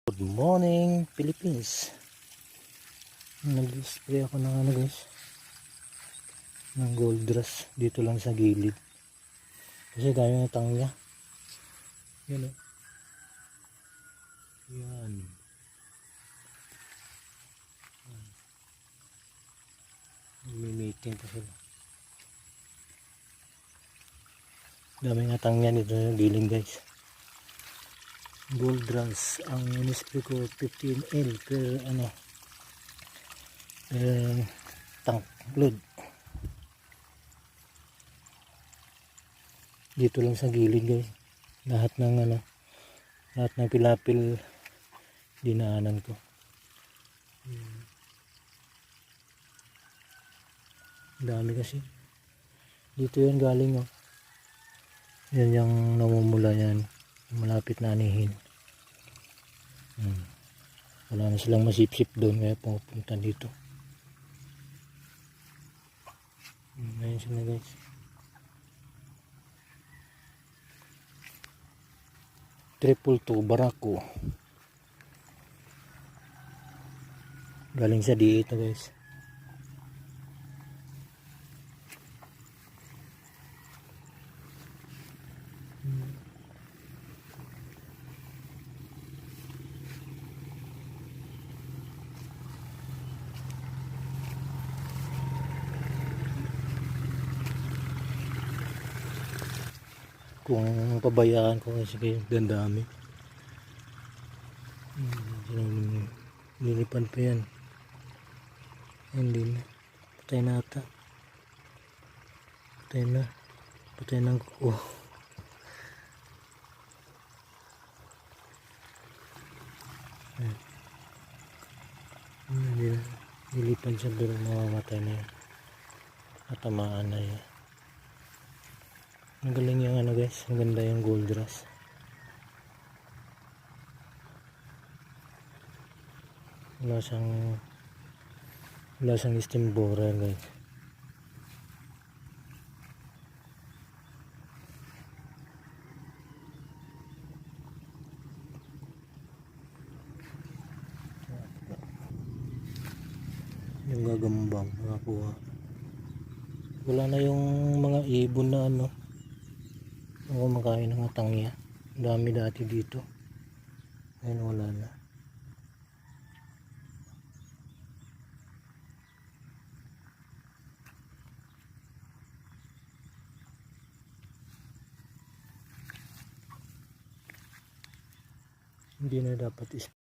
Good morning, Philippines. Nag-spray ako ng guys, ng gold rush dito lang sa gilid. Kasi dami ng tangya. Yan o. Yan. May-meeting pa sila. Dami ng tangya dito sa gilid guys. Gold rush. Ang in-spray ko 15L per tank load. Dito lang sa gilid guys. Lahat ng pilapil dinaanan ko. Dami kasi. Dito yan galing oh. Yan yung namumula yan. Malapit na anihin. Wala na silang masipsip doon kaya pupunta dito. Ayun sila guys. Triple 2 Barako. Galing sa dito guys. Kung pabayaan ko kasi kayo dandami. Nilipad pa yan. Hindi na. Patay na ata. Patay na ang kuko. Nilipad siya pero mamamatay na yan. Natamaan na yan. Ang galing yung guys. Ang ganda yung gold rush. Wala siyang steam borer guys. Yung gagambang nakakuha. Wala na yung mga ibon na kumakain ng tangya. Dami dati dito. Ngayon wala na. Hindi na dapat